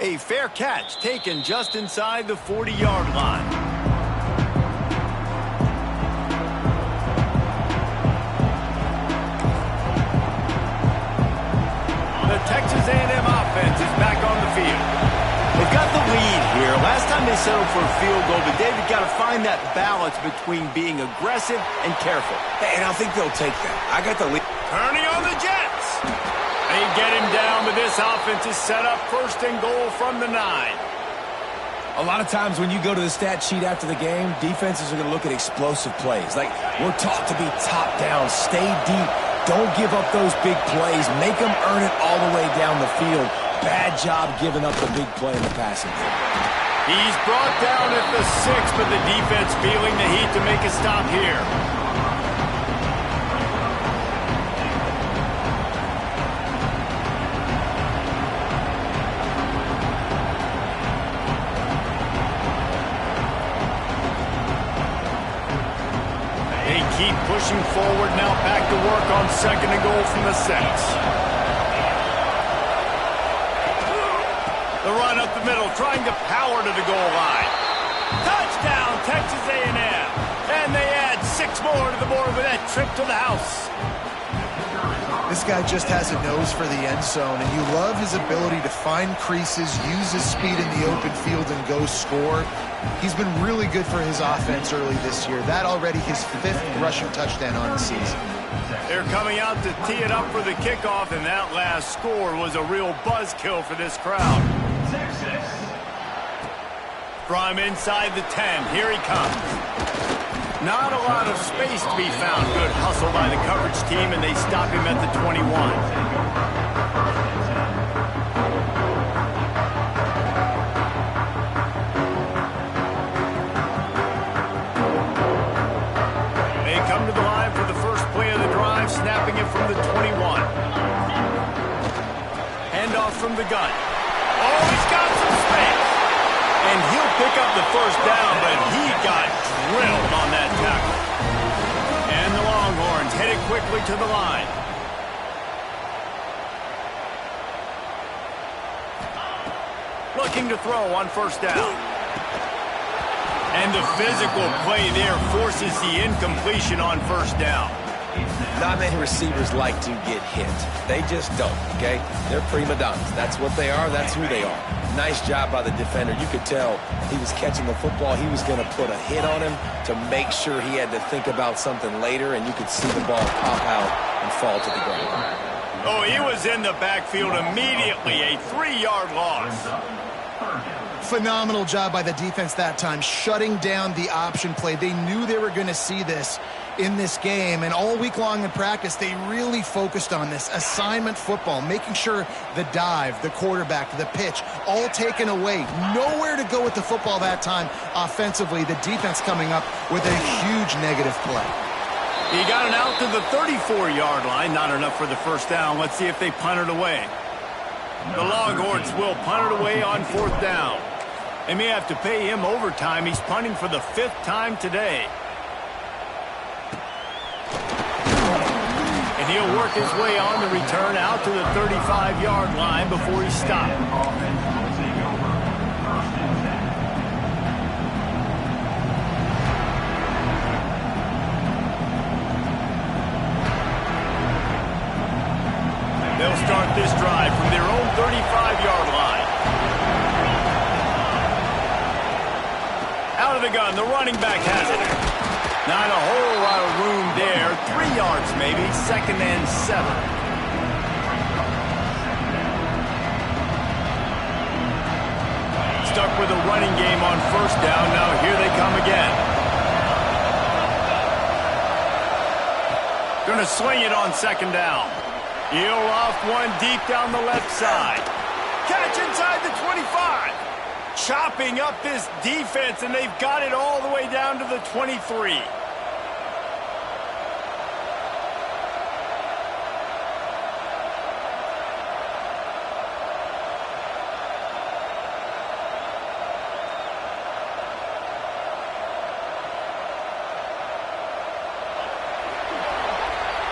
A fair catch taken just inside the 40-yard line. settle for a field goal, but they've got to find that balance between being aggressive and careful. And I think they'll take that. I got the lead. Turning on the Jets. They get him down, but this offense is set up first and goal from the 9. A lot of times when you go to the stat sheet after the game, defenses are going to look at explosive plays. Like, we're taught to be top down, stay deep, don't give up those big plays, make them earn it all the way down the field. Bad job giving up the big play in the passing game. He's brought down at the 6, but the defense feeling the heat to make a stop here. Keep pushing forward, now back to work on second and goal from the 6. The run up the middle, trying to power to the goal line. Touchdown, Texas A&M. And they add 6 more to the board with that trip to the house. This guy just has a nose for the end zone, and you love his ability to find creases, use his speed in the open field, and go score. He's been really good for his offense early this year. That already his 5th rushing touchdown on the season. They're coming out to tee it up for the kickoff, and that last score was a real buzzkill for this crowd. From inside the 10, here he comes. Not a lot of space to be found. Good hustle by the coverage team, and they stop him at the 21. They come to the line for the first play of the drive, snapping it from the 21. Handoff from the gun. Oh, he's got some space. And he'll pick up the first down, but he got drilled on that tackle. And the Longhorns headed quickly to the line. Looking to throw on first down. And the physical play there forces the incompletion on first down. Not many receivers like to get hit. They just don't, okay? They're prima donnas. That's what they are. That's who they are. Nice job by the defender. You could tell he was catching the football. He was going to put a hit on him to make sure he had to think about something later, and you could see the ball pop out and fall to the ground. Oh, he was in the backfield immediately. A 3-yard loss. Phenomenal job by the defense that time, shutting down the option play. They knew they were going to see this in this game, and all week long in practice, they really focused on this assignment football, making sure the dive, the quarterback, the pitch, all taken away. Nowhere to go with the football that time offensively. The defense coming up with a huge negative play. He got it out to the 34-yard line. Not enough for the first down. Let's see if they punt it away. The Longhorns will punt it away on fourth down. They may have to pay him overtime. He's punting for the 5th time today. And he'll work his way on the return out to the 35-yard line before he stopped. They'll start this drive from their own 35-yard line. Out of the gun, the running back has it. Not a whole lot of room there. 3 yards maybe, 2nd and 7. Stuck with a running game on first down. Now here they come again. Gonna swing it on 2nd down. He'll loft one deep down the left side. Catch inside the 25. Chopping up this defense, and they've got it all the way down to the 23.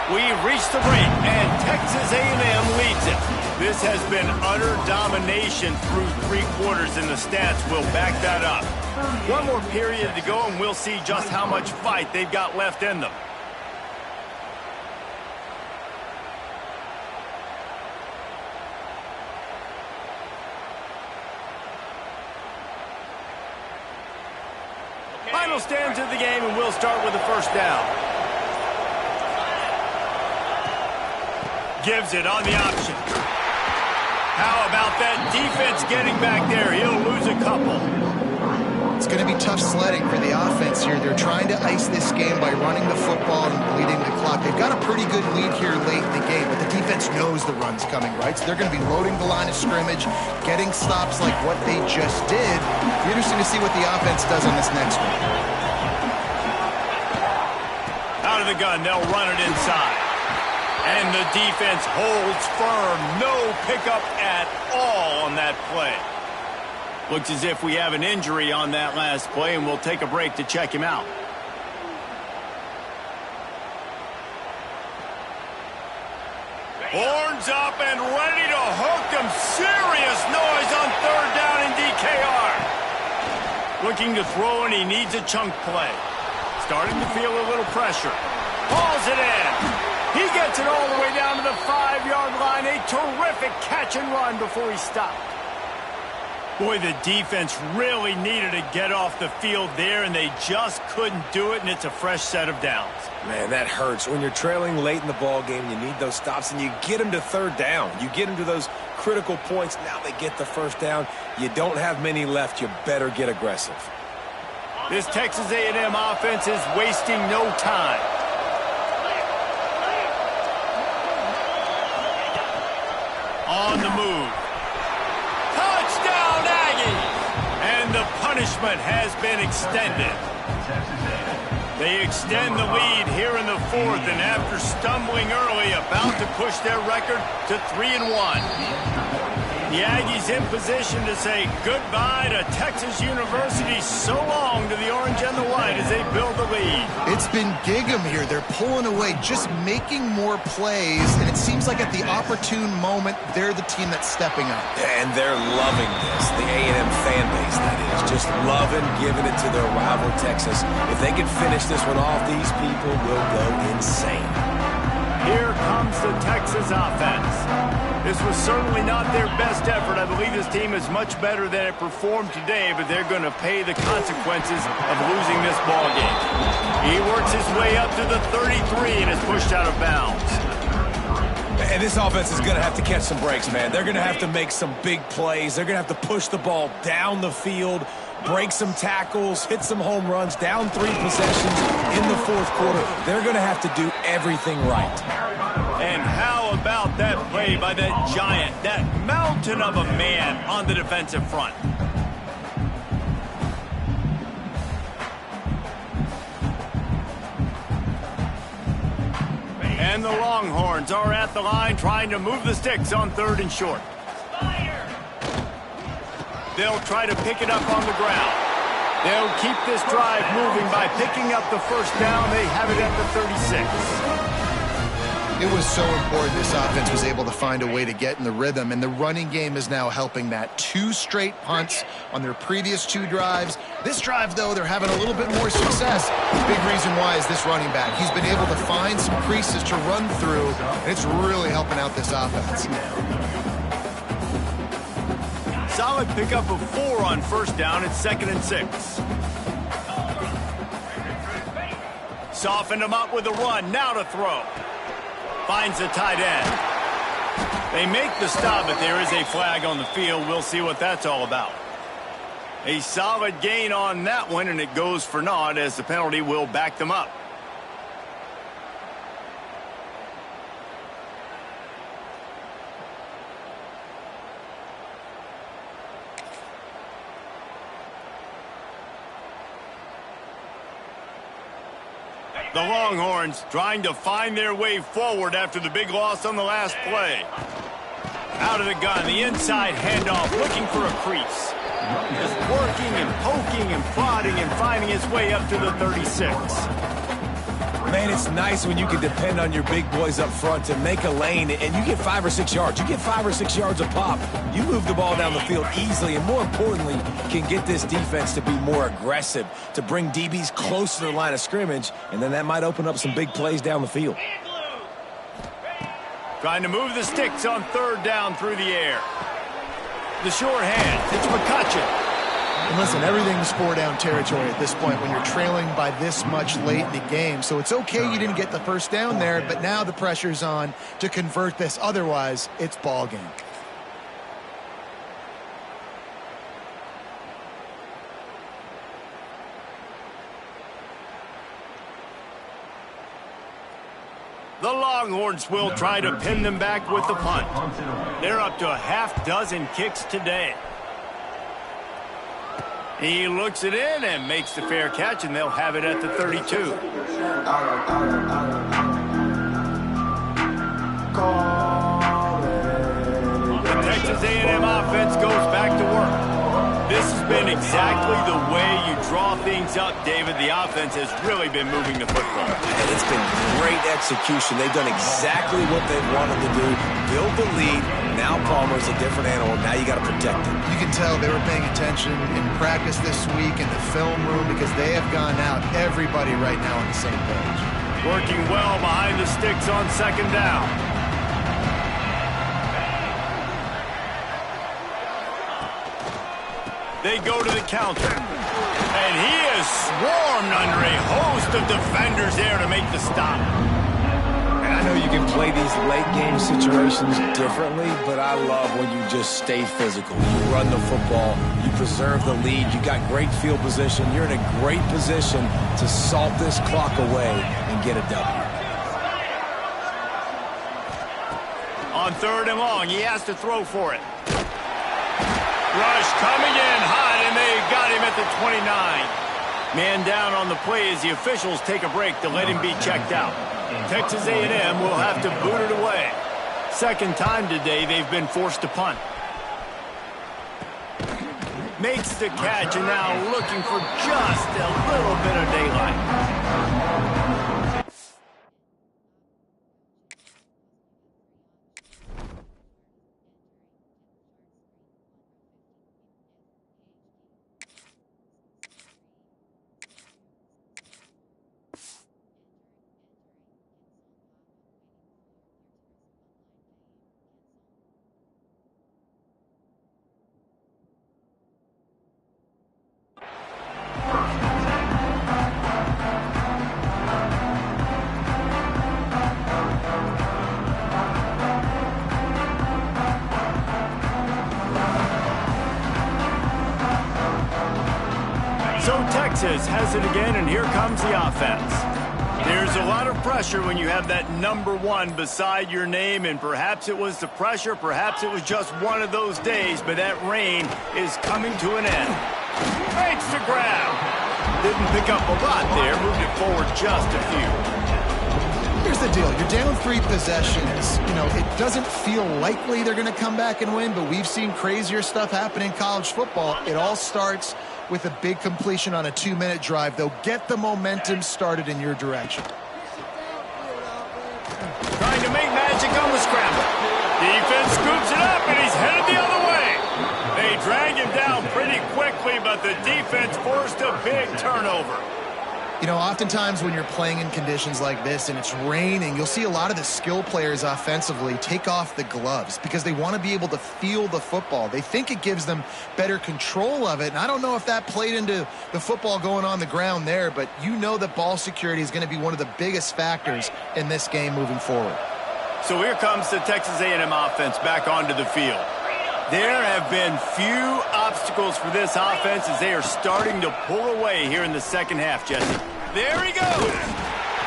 We've reached the break, and Texas A&M leads it. This has been utter domination through 3 quarters, and the stats will back that up. One more period to go, and we'll see just how much fight they've got left in them. Final stands of the game, and we'll start with the first down. Gives it on the option. How about that defense getting back there? He'll lose a couple. It's going to be tough sledding for the offense here. They're trying to ice this game by running the football and bleeding the clock. They've got a pretty good lead here late in the game, but the defense knows the run's coming, right? So they're going to be loading the line of scrimmage, getting stops like what they just did. It'll be interesting to see what the offense does on this next one. Out of the gun, they'll run it inside. And the defense holds firm. No pickup at all on that play. Looks as if we have an injury on that last play, and we'll take a break to check him out. Horns up and ready to hook them. Serious noise on third down in DKR. Looking to throw, and he needs a chunk play. Starting to feel a little pressure. Hauls it in. He gets it all the way down to the 5-yard line. A terrific catch and run before he stopped. Boy, the defense really needed to get off the field there, and they just couldn't do it, and it's a fresh set of downs. Man, that hurts. When you're trailing late in the ball game, you need those stops, and you get them to third down. You get them to those critical points. Now they get the first down. You don't have many left. You better get aggressive. This Texas A&M offense is wasting no time. On the move. Touchdown, Aggies! And the punishment has been extended. They extend the lead here in the fourth, and after stumbling early, about to push their record to 3-1. The Aggies in position to say goodbye to Texas University. So long to the orange and the white as they build the lead. It's been gig 'em here. They're pulling away, just making more plays, and it seems like at the opportune moment, they're the team that's stepping up. And they're loving this. The A&M fan base, that is. Just loving giving it to their rival Texas. If they can finish this one off, these people will go insane. Here comes the Texas offense. This was certainly not their best effort. I believe this team is much better than it performed today, but they're going to pay the consequences of losing this ball game. He works his way up to the 33 and is pushed out of bounds. And this offense is going to have to catch some breaks, man. They're going to have to make some big plays. They're going to have to push the ball down the field, break some tackles, hit some home runs, down 3 possessions in the fourth quarter. They're going to have to do everything right. And how about that play by that giant, that mountain of a man on the defensive front? And the Longhorns are at the line trying to move the sticks on 3rd and short. They'll try to pick it up on the ground. They'll keep this drive moving by picking up the first down. They have it at the 36. It was so important this offense was able to find a way to get in the rhythm, and the running game is now helping that. 2 straight punts on their previous 2 drives. This drive, though, they're having a little bit more success. The big reason why is this running back. He's been able to find some creases to run through, and it's really helping out this offense. Solid pickup of 4 on first down. It's 2nd and 6. Softened him up with a run. Now to throw. Finds the tight end. They make the stop, but there is a flag on the field. We'll see what that's all about. A solid gain on that one, and it goes for naught as the penalty will back them up. The Longhorns trying to find their way forward after the big loss on the last play. Out of the gun, the inside handoff, looking for a crease. Just working and poking and prodding and finding his way up to the 36. Man, it's nice when you can depend on your big boys up front to make a lane, and you get 5 or 6 yards. You get 5 or 6 yards a pop. You move the ball down the field easily, and more importantly, can get this defense to be more aggressive, to bring DBs close to the line of scrimmage, and then that might open up some big plays down the field. Trying to move the sticks on 3rd down through the air. The short hand. It's McCutcheon. And listen, everything's four-down territory at this point when you're trailing by this much late in the game. So it's okay you didn't get the first down there, but now the pressure's on to convert this. Otherwise, it's ball game. The Longhorns will try to pin them back with the punt. They're up to a half dozen kicks today. He looks it in and makes the fair catch, and they'll have it at the 32. The Texas A&M offense goes back to work. This has been exactly the way you draw things up, David. The offense has really been moving the football. And it's been great execution. They've done exactly what they've wanted to do. Build the lead. Now Palmer's a different animal. Now you got to protect him. You can tell they were paying attention in practice this week in the film room because they have gone out. Everybody right now on the same page. Working well behind the sticks on second down. They go to the counter. And he is swarmed under a host of defenders there to make the stop. And I know you can play these late-game situations differently, but I love when you just stay physical. You run the football. You preserve the lead. You got great field position. You're in a great position to salt this clock away and get a W. On third and long, he has to throw for it. Rush coming in hot, and they got him at the 29. Man down on the play as the officials take a break to let him be checked out. Texas A&M will have to boot it away. Second time today they've been forced to punt. Makes the catch, and now looking for just a little bit of daylight. So Texas has it again, and here comes the offense. There's a lot of pressure when you have that number one beside your name, and perhaps it was the pressure, perhaps it was just one of those days, but that rain is coming to an end. Makes the grab. Didn't pick up a lot there, moved it forward just a few. Here's the deal. You're down 3 possessions. You know, it doesn't feel likely they're going to come back and win, but we've seen crazier stuff happen in college football. It all starts with a big completion on a 2-minute drive. They'll get the momentum started in your direction. Trying to make magic on the scramble. Defense scoops it up, and he's headed the other way. They drag him down pretty quickly, but the defense forced a big turnover. You know, oftentimes when you're playing in conditions like this and it's raining, you'll see a lot of the skill players offensively take off the gloves because they want to be able to feel the football. They think it gives them better control of it, and I don't know if that played into the football going on the ground there, but you know that ball security is going to be one of the biggest factors in this game moving forward. So here comes the Texas A&M offense back onto the field. There have been few obstacles for this offense as they are starting to pull away here in the second half, Jesse. There he goes.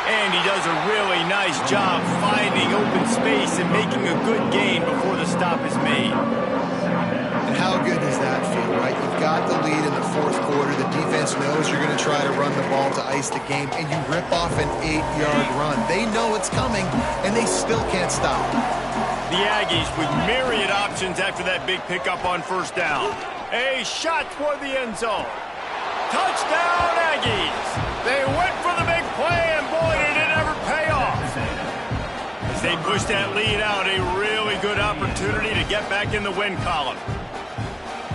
And he does a really nice job finding open space and making a good gain before the stop is made. And how good does that feel, right? You've got the lead in the fourth quarter. The defense knows you're going to try to run the ball to ice the game, and you rip off an 8-yard run. They know it's coming, and they still can't stop it. The Aggies with myriad options after that big pickup on first down. A shot toward the end zone. Touchdown, Aggies. They went for the big play, and boy, did it ever pay off. As they push that lead out, a really good opportunity to get back in the win column.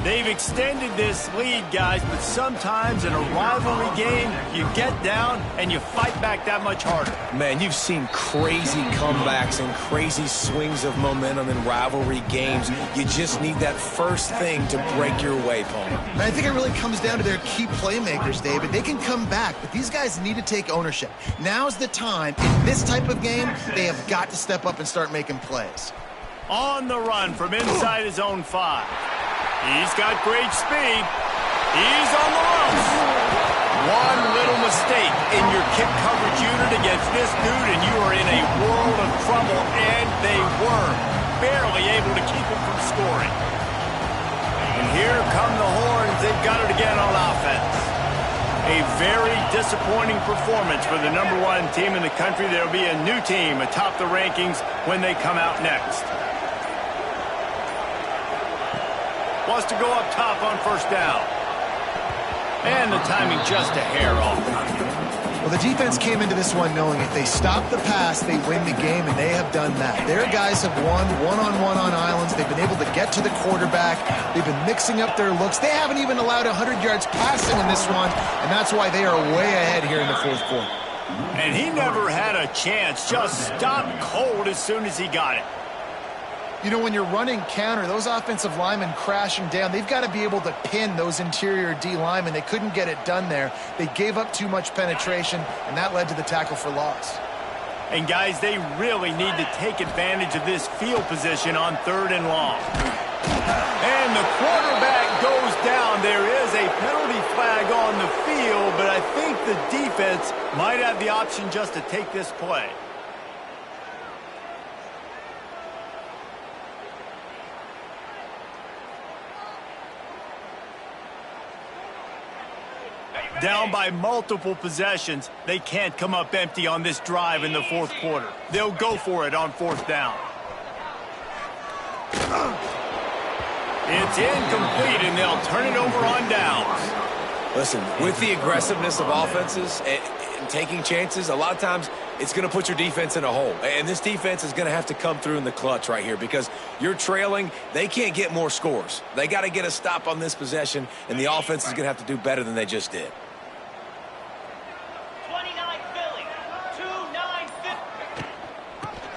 They've extended this lead, guys, but sometimes in a rivalry game, you get down and you fight back that much harder. Man, you've seen crazy comebacks and crazy swings of momentum in rivalry games. You just need that first thing to break your way, Palmer. And I think it really comes down to their key playmakers, David. They can come back, but these guys need to take ownership. Now's the time. In this type of game, they have got to step up and start making plays. On the run from inside his own 5. He's got great speed. He's on the ropes. One little mistake in your kick coverage unit against this dude, and you are in a world of trouble, and they were barely able to keep him from scoring. And here come the horns. They've got it again on offense. A very disappointing performance for the #1 team in the country. There will be a new team atop the rankings when they come out next. Wants to go up top on first down. And the timing just a hair off. Well, the defense came into this one knowing if they stop the pass, they win the game, and they have done that. Their guys have won one-on-one on islands. They've been able to get to the quarterback. They've been mixing up their looks. They haven't even allowed 100 yards passing in this one, and that's why they are way ahead here in the fourth quarter. And he never had a chance. Just stopped cold as soon as he got it. You know, when you're running counter, those offensive linemen crashing down, they've got to be able to pin those interior D linemen. They couldn't get it done there. They gave up too much penetration, and that led to the tackle for loss. And, guys, they really need to take advantage of this field position on 3rd and long. And the quarterback goes down. There is a penalty flag on the field, but I think the defense might have the option just to take this play. Down by multiple possessions, they can't come up empty on this drive in the fourth quarter. They'll go for it on 4th down. It's incomplete, and they'll turn it over on downs. Listen, with the aggressiveness of offenses and taking chances, a lot of times it's going to put your defense in a hole. And this defense is going to have to come through in the clutch right here because you're trailing. They can't get more scores. They got to get a stop on this possession, and the offense is going to have to do better than they just did.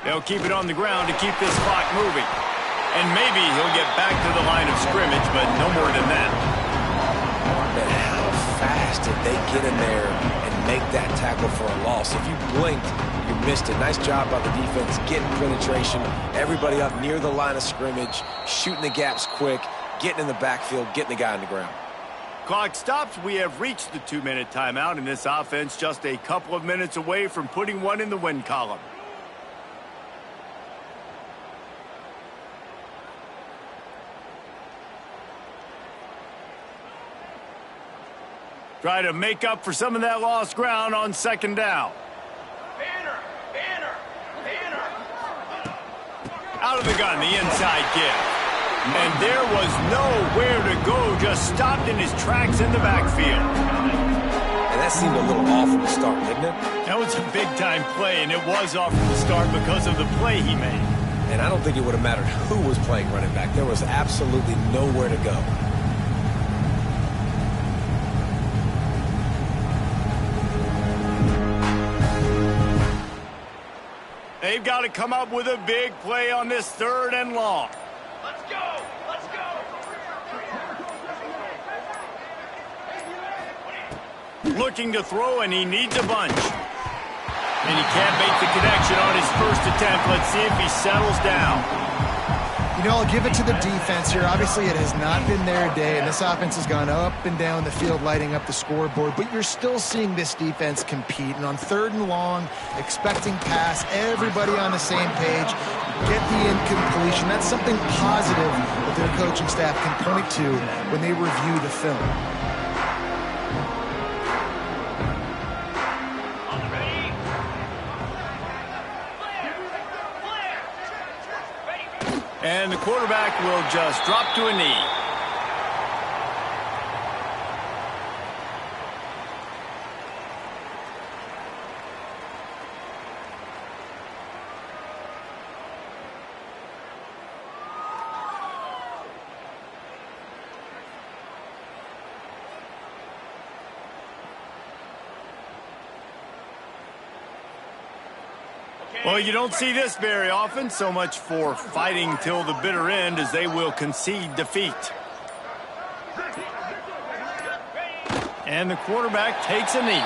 They'll keep it on the ground to keep this clock moving. And maybe he'll get back to the line of scrimmage, but no more than that. Man, how fast did they get in there and make that tackle for a loss? If you blinked, you missed it. Nice job by the defense getting penetration. Everybody up near the line of scrimmage, shooting the gaps quick, getting in the backfield, getting the guy on the ground. Clock stops. We have reached the 2-minute timeout, and this offense just a couple of minutes away from putting one in the win column. Try to make up for some of that lost ground on 2nd down. Banner! Out of the gun, the inside give. And there was nowhere to go, just stopped in his tracks in the backfield. And that seemed a little off from the start, didn't it? That was a big-time play, and it was off from the start because of the play he made. And I don't think it would have mattered who was playing running back. There was absolutely nowhere to go. They've got to come up with a big play on this 3rd and long. Let's go! Let's go! Looking to throw, and he needs a bunch. And he can't make the connection on his first attempt. Let's see if he settles down. You know, I'll give it to the defense here. Obviously, it has not been their day, and this offense has gone up and down the field, lighting up the scoreboard. But you're still seeing this defense compete. And on 3rd and long, expecting pass, everybody on the same page, get the incompletion. That's something positive that their coaching staff can point to when they review the film. And the quarterback will just drop to a knee. Well, you don't see this very often. So much for fighting till the bitter end as they will concede defeat. And the quarterback takes a knee.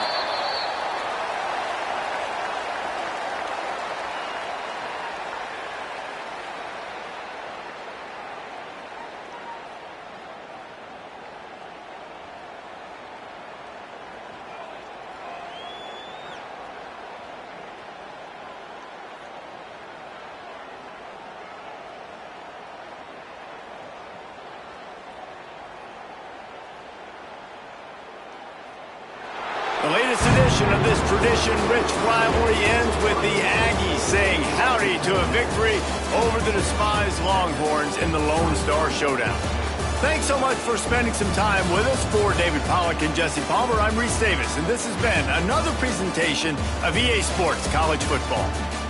The latest edition of this tradition-rich rivalry ends with the Aggies saying howdy to a victory over the despised Longhorns in the Lone Star Showdown. Thanks so much for spending some time with us. For David Pollack and Jesse Palmer, I'm Reese Davis, and this has been another presentation of EA Sports College Football.